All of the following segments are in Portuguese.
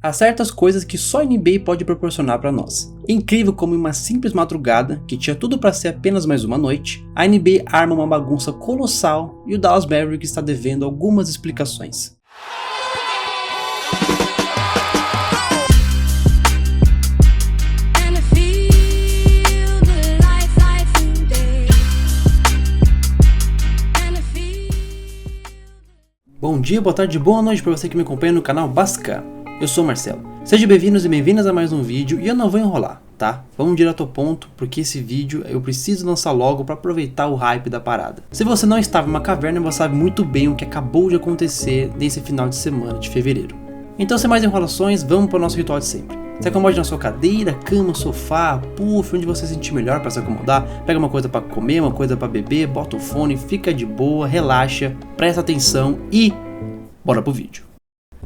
Há certas coisas que só a NBA pode proporcionar para nós. É incrível como em uma simples madrugada, que tinha tudo para ser apenas mais uma noite, a NBA arma uma bagunça colossal e o Dallas Mavericks está devendo algumas explicações. Bom dia, boa tarde, boa noite para você que me acompanha no canal Basca. Eu sou o Marcelo. Sejam bem-vindos e bem-vindas a mais um vídeo e eu não vou enrolar, tá? Vamos direto ao ponto, porque esse vídeo eu preciso lançar logo para aproveitar o hype da parada. Se você não estava em uma caverna, você sabe muito bem o que acabou de acontecer nesse final de semana de fevereiro. Então, sem mais enrolações, vamos para o nosso ritual de sempre. Se acomode na sua cadeira, cama, sofá, puff, onde você se sentir melhor para se acomodar. Pega uma coisa para comer, uma coisa para beber, bota o fone, fica de boa, relaxa, presta atenção e bora pro vídeo.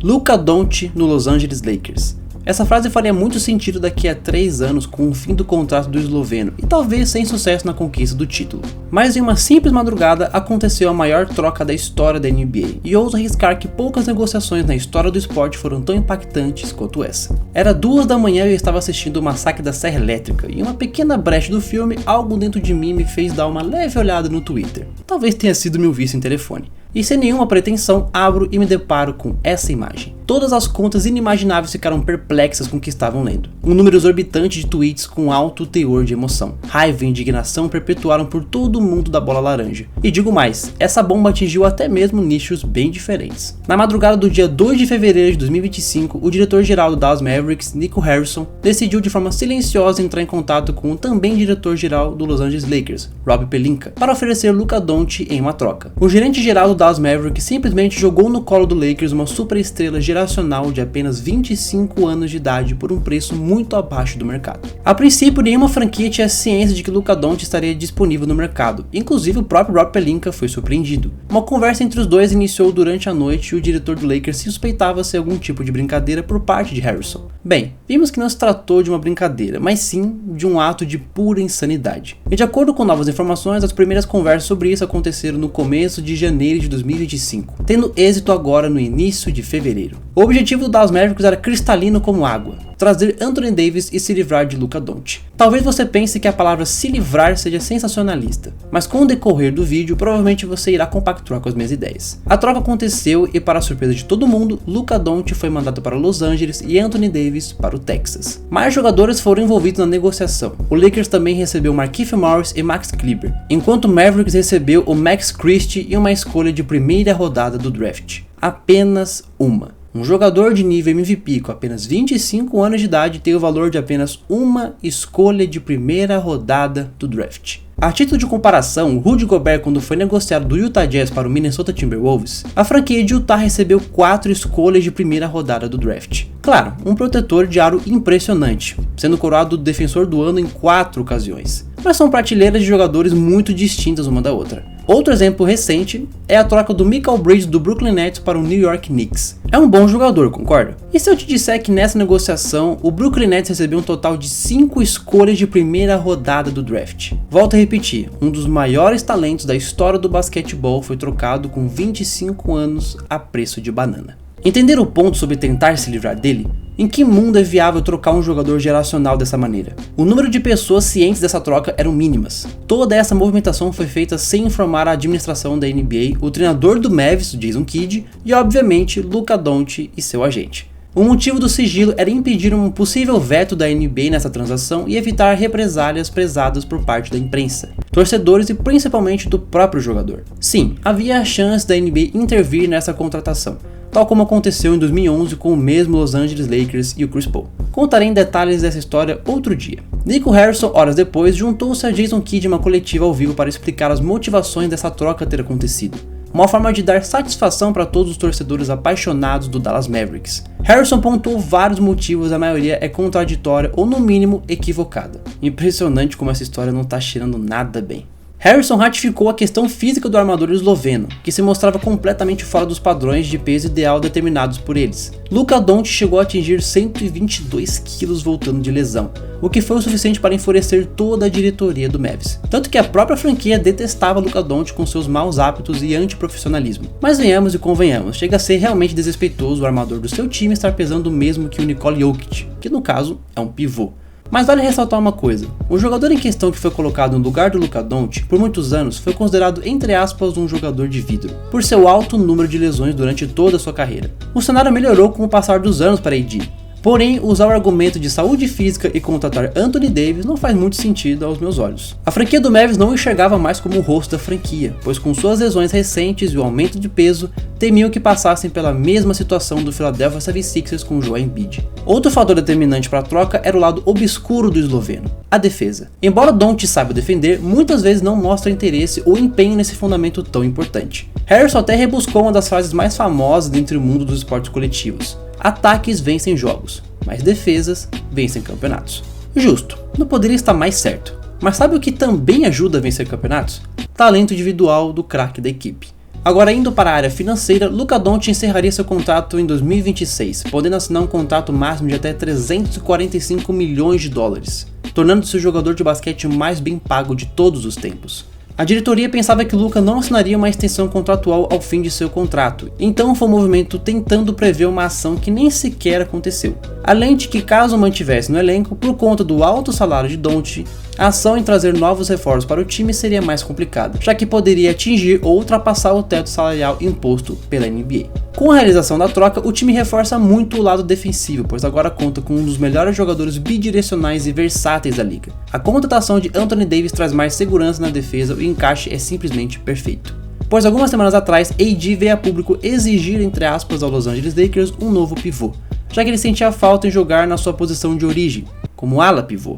Luka Doncic no Los Angeles Lakers. Essa frase faria muito sentido daqui a 3 anos com o fim do contrato do esloveno e talvez sem sucesso na conquista do título. Mas em uma simples madrugada aconteceu a maior troca da história da NBA e ouso arriscar que poucas negociações na história do esporte foram tão impactantes quanto essa. Era 2 da manhã e eu estava assistindo o Massacre da Serra Elétrica e em uma pequena brecha do filme algo dentro de mim me fez dar uma leve olhada no Twitter. Talvez tenha sido meu vício em telefone. E sem nenhuma pretensão, abro e me deparo com essa imagem. Todas as contas inimagináveis ficaram perplexas com o que estavam lendo. Um número exorbitante de tweets com alto teor de emoção. Raiva e indignação perpetuaram por todo o mundo da bola laranja. E digo mais, essa bomba atingiu até mesmo nichos bem diferentes. Na madrugada do dia 2 de fevereiro de 2025, o diretor-geral do Dallas Mavericks, Nico Harrison, decidiu de forma silenciosa entrar em contato com o também diretor-geral do Los Angeles Lakers, Rob Pelinka, para oferecer Luka Doncic em uma troca. O gerente-geral do Dallas Mavericks simplesmente jogou no colo do Lakers uma superestrela geracional de apenas 25 anos de idade por um preço muito abaixo do mercado. A princípio, nenhuma franquia tinha ciência de que Luka Doncic estaria disponível no mercado, inclusive o próprio Rob Pelinka foi surpreendido. Uma conversa entre os dois iniciou durante a noite e o diretor do Lakers suspeitava ser algum tipo de brincadeira por parte de Harrison. Bem, vimos que não se tratou de uma brincadeira, mas sim de um ato de pura insanidade. E de acordo com novas informações, as primeiras conversas sobre isso aconteceram no começo de janeiro de 2025, tendo êxito agora no início de fevereiro. O objetivo do Dallas Mavericks era cristalino como água: trazer Anthony Davis e se livrar de Luka Doncic. Talvez você pense que a palavra se livrar seja sensacionalista, mas com o decorrer do vídeo provavelmente você irá compactuar com as minhas ideias. A troca aconteceu e, para a surpresa de todo mundo, Luka Doncic foi mandado para Los Angeles e Anthony Davis para o Texas. Mais jogadores foram envolvidos na negociação. O Lakers também recebeu Markieff Morris e Max Kleber, enquanto o Mavericks recebeu o Max Christie e uma escolha de primeira rodada do draft. Apenas uma. Um jogador de nível MVP com apenas 25 anos de idade tem o valor de apenas uma escolha de primeira rodada do draft. A título de comparação, o Rudy Gobert, quando foi negociado do Utah Jazz para o Minnesota Timberwolves, a franquia de Utah recebeu 4 escolhas de primeira rodada do draft. Claro, um protetor de aro impressionante, sendo coroado defensor do ano em 4 ocasiões. Mas são prateleiras de jogadores muito distintas uma da outra. Outro exemplo recente é a troca do Mikal Bridges do Brooklyn Nets para o New York Knicks. É um bom jogador, concorda? E se eu te disser que nessa negociação o Brooklyn Nets recebeu um total de 5 escolhas de primeira rodada do draft? Volto a repetir, um dos maiores talentos da história do basquetebol foi trocado com 25 anos a preço de banana. Entender o ponto sobre tentar se livrar dele? Em que mundo é viável trocar um jogador geracional dessa maneira? O número de pessoas cientes dessa troca eram mínimas. Toda essa movimentação foi feita sem informar a administração da NBA, o treinador do Mavs, Jason Kidd, e obviamente Luka Doncic e seu agente. O motivo do sigilo era impedir um possível veto da NBA nessa transação e evitar represálias pesadas por parte da imprensa, torcedores e principalmente do próprio jogador. Sim, havia a chance da NBA intervir nessa contratação, tal como aconteceu em 2011 com o mesmo Los Angeles Lakers e o Chris Paul. Contarei em detalhes dessa história outro dia. Nico Harrison, horas depois, juntou-se a Jason Kidd em uma coletiva ao vivo para explicar as motivações dessa troca ter acontecido. Uma forma de dar satisfação para todos os torcedores apaixonados do Dallas Mavericks. Harrison pontuou vários motivos, a maioria é contraditória ou no mínimo equivocada. Impressionante como essa história não tá cheirando nada bem. Harrison ratificou a questão física do armador esloveno, que se mostrava completamente fora dos padrões de peso ideal determinados por eles. Luka Doncic chegou a atingir 122 quilos voltando de lesão, o que foi o suficiente para enfurecer toda a diretoria do Mavs. Tanto que a própria franquia detestava Luka Doncic com seus maus hábitos e antiprofissionalismo. Mas venhamos e convenhamos, chega a ser realmente desrespeitoso o armador do seu time estar pesando o mesmo que o Nikola Jokic, que no caso é um pivô. Mas vale ressaltar uma coisa, o jogador em questão que foi colocado no lugar do Luka Doncic por muitos anos foi considerado entre aspas um jogador de vidro, por seu alto número de lesões durante toda a sua carreira. O cenário melhorou com o passar dos anos para AD, porém usar o argumento de saúde física e contratar Anthony Davis não faz muito sentido aos meus olhos. A franquia do Mavs não o enxergava mais como o rosto da franquia, pois com suas lesões recentes e o aumento de peso, temiam que passassem pela mesma situação do Philadelphia 76ers com Joel Embiid. Outro fator determinante para a troca era o lado obscuro do esloveno, a defesa. Embora Doncic saiba defender, muitas vezes não mostra interesse ou empenho nesse fundamento tão importante. Harrison até rebuscou uma das frases mais famosas dentre o mundo dos esportes coletivos: ataques vencem jogos, mas defesas vencem campeonatos. Justo, não poderia estar mais certo. Mas sabe o que também ajuda a vencer campeonatos? Talento individual do craque da equipe. Agora, indo para a área financeira, Luka Doncic encerraria seu contrato em 2026, podendo assinar um contrato máximo de até 345 milhões de dólares, tornando-se o jogador de basquete mais bem pago de todos os tempos. A diretoria pensava que Luka não assinaria uma extensão contratual ao fim de seu contrato, então foi um movimento tentando prever uma ação que nem sequer aconteceu. Além de que, caso mantivesse no elenco, por conta do alto salário de Doncic, a ação em trazer novos reforços para o time seria mais complicada, já que poderia atingir ou ultrapassar o teto salarial imposto pela NBA. Com a realização da troca, o time reforça muito o lado defensivo, pois agora conta com um dos melhores jogadores bidirecionais e versáteis da liga. A contratação de Anthony Davis traz mais segurança na defesa e o encaixe é simplesmente perfeito. Pois algumas semanas atrás, AD veio a público exigir, entre aspas, ao Los Angeles Lakers um novo pivô, já que ele sentia falta em jogar na sua posição de origem, como ala pivô.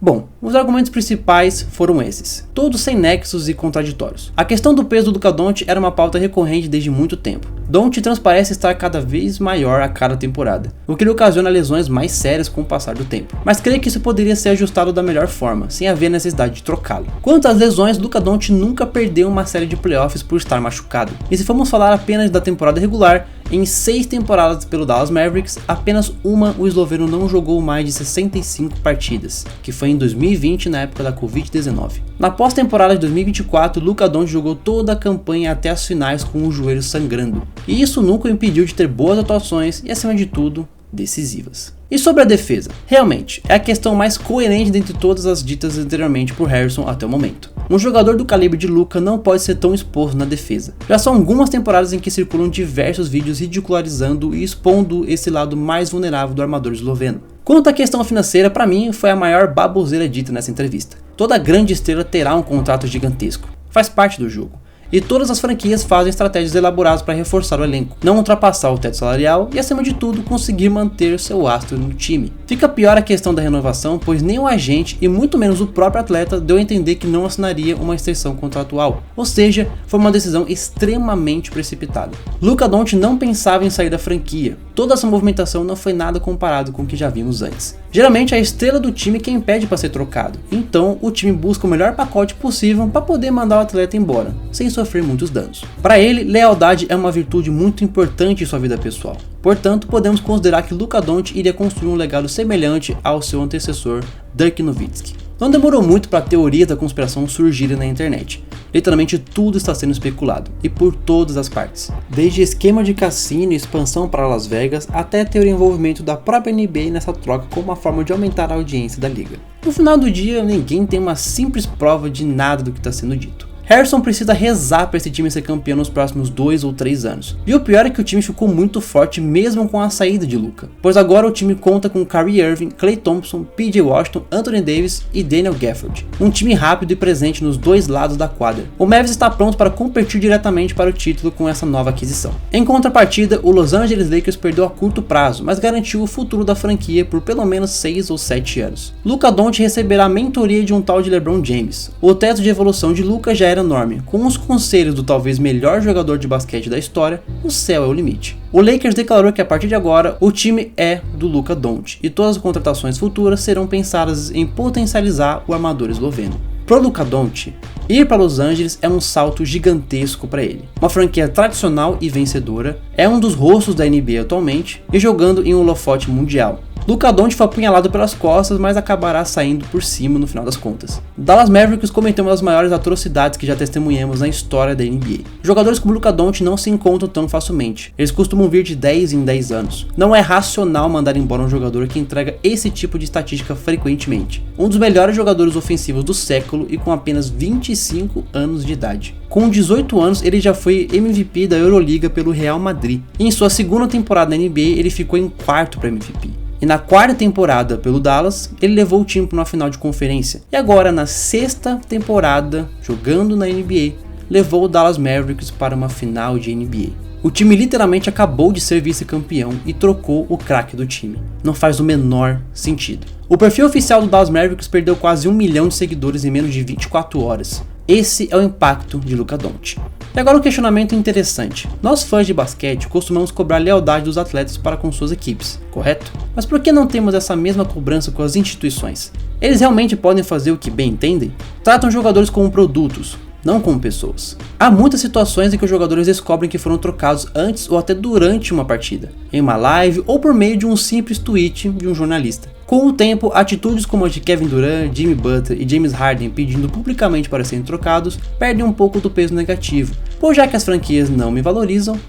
Bom, os argumentos principais foram esses, todos sem nexos e contraditórios. A questão do peso do Luka Doncic era uma pauta recorrente desde muito tempo. Doncic transparece estar cada vez maior a cada temporada, o que lhe ocasiona lesões mais sérias com o passar do tempo. Mas creio que isso poderia ser ajustado da melhor forma, sem haver necessidade de trocá-lo. Quanto às lesões, Luka Doncic nunca perdeu uma série de playoffs por estar machucado. E se formos falar apenas da temporada regular, em 6 temporadas pelo Dallas Mavericks, apenas uma o esloveno não jogou mais de 65 partidas, que foi em 2020 na época da Covid-19. Na pós-temporada de 2024, Luka Doncic jogou toda a campanha até as finais com o joelho sangrando, e isso nunca o impediu de ter boas atuações e, acima de tudo, decisivas. E sobre a defesa, realmente, é a questão mais coerente dentre todas as ditas anteriormente por Harrison até o momento. Um jogador do calibre de Luka não pode ser tão exposto na defesa. Já são algumas temporadas em que circulam diversos vídeos ridicularizando e expondo esse lado mais vulnerável do armador esloveno. Quanto à questão financeira, para mim foi a maior baboseira dita nessa entrevista. Toda grande estrela terá um contrato gigantesco, faz parte do jogo. E todas as franquias fazem estratégias elaboradas para reforçar o elenco, não ultrapassar o teto salarial e, acima de tudo, conseguir manter seu astro no time. Fica pior a questão da renovação, pois nem o agente e muito menos o próprio atleta deu a entender que não assinaria uma extensão contratual, ou seja, foi uma decisão extremamente precipitada. Luka Doncic não pensava em sair da franquia, toda essa movimentação não foi nada comparado com o que já vimos antes. Geralmente é a estrela do time quem pede para ser trocado, então o time busca o melhor pacote possível para poder mandar o atleta embora, sem sofrer muitos danos. Para ele, lealdade é uma virtude muito importante em sua vida pessoal. Portanto, podemos considerar que Luka Doncic iria construir um legado semelhante ao seu antecessor, Dirk Nowitzki. Não demorou muito para a teoria da conspiração surgirem na internet. Literalmente tudo está sendo especulado, e por todas as partes. Desde esquema de cassino e expansão para Las Vegas, até ter o envolvimento da própria NBA nessa troca como uma forma de aumentar a audiência da liga. No final do dia, ninguém tem uma simples prova de nada do que está sendo dito. Harrison precisa rezar para esse time ser campeão nos próximos 2 ou 3 anos. E o pior é que o time ficou muito forte mesmo com a saída de Luka, pois agora o time conta com Kyrie Irving, Klay Thompson, PJ Washington, Anthony Davis e Daniel Gafford. Um time rápido e presente nos dois lados da quadra. O Mavs está pronto para competir diretamente para o título com essa nova aquisição. Em contrapartida, o Los Angeles Lakers perdeu a curto prazo, mas garantiu o futuro da franquia por pelo menos 6 ou 7 anos. Luka Doncic receberá a mentoria de um tal de LeBron James. O teto de evolução de Luka já era enorme. Com os conselhos do talvez melhor jogador de basquete da história, o céu é o limite. O Lakers declarou que a partir de agora, o time é do Luka Doncic e todas as contratações futuras serão pensadas em potencializar o armador esloveno. Pro Luka Doncic, ir para Los Angeles é um salto gigantesco para ele. Uma franquia tradicional e vencedora, é um dos rostos da NBA atualmente e jogando em um holofote mundial. Luka Doncic foi apunhalado pelas costas, mas acabará saindo por cima no final das contas. Dallas Mavericks cometeu uma das maiores atrocidades que já testemunhamos na história da NBA. Jogadores como Luka Doncic não se encontram tão facilmente. Eles costumam vir de 10 em 10 anos. Não é racional mandar embora um jogador que entrega esse tipo de estatística frequentemente. Um dos melhores jogadores ofensivos do século e com apenas 25 anos de idade. Com 18 anos, ele já foi MVP da Euroliga pelo Real Madrid. E em sua segunda temporada na NBA, ele ficou em quarto para MVP. E na quarta temporada pelo Dallas, ele levou o time para uma final de conferência. E agora na sexta temporada, jogando na NBA, levou o Dallas Mavericks para uma final de NBA. O time literalmente acabou de ser vice-campeão e trocou o craque do time. Não faz o menor sentido. O perfil oficial do Dallas Mavericks perdeu quase 1 milhão de seguidores em menos de 24 horas. Esse é o impacto de Luka Doncic. E agora um questionamento interessante. Nós fãs de basquete costumamos cobrar lealdade dos atletas para com suas equipes, correto? Mas por que não temos essa mesma cobrança com as instituições? Eles realmente podem fazer o que bem entendem? Tratam jogadores como produtos, não como pessoas. Há muitas situações em que os jogadores descobrem que foram trocados antes ou até durante uma partida, em uma live ou por meio de um simples tweet de um jornalista. Com o tempo, atitudes como as de Kevin Durant, Jimmy Butler e James Harden pedindo publicamente para serem trocados perdem um pouco do peso negativo, pois já que as franquias não me valorizam,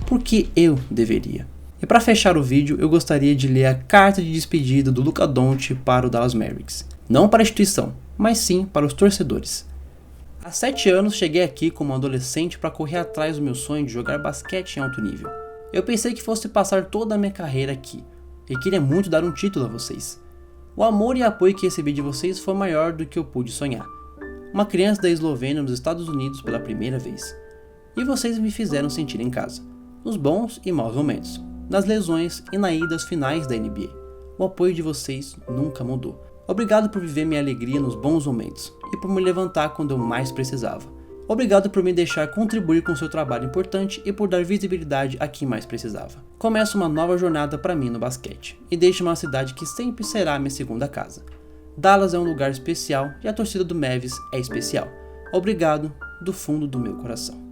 por que eu deveria? E para fechar o vídeo, eu gostaria de ler a carta de despedida do Luka Doncic para o Dallas Mavericks. Não para a instituição, mas sim para os torcedores. Há 7 anos cheguei aqui como adolescente para correr atrás do meu sonho de jogar basquete em alto nível. Eu pensei que fosse passar toda a minha carreira aqui, e queria muito dar um título a vocês. O amor e apoio que recebi de vocês foi maior do que eu pude sonhar. Uma criança da Eslovênia nos Estados Unidos pela primeira vez. E vocês me fizeram sentir em casa, nos bons e maus momentos, nas lesões e na ida às finais da NBA. O apoio de vocês nunca mudou. Obrigado por viver minha alegria nos bons momentos e por me levantar quando eu mais precisava. Obrigado por me deixar contribuir com seu trabalho importante e por dar visibilidade a quem mais precisava. Começa uma nova jornada para mim no basquete e deixo uma cidade que sempre será minha segunda casa. Dallas é um lugar especial e a torcida do Mavs é especial. Obrigado do fundo do meu coração.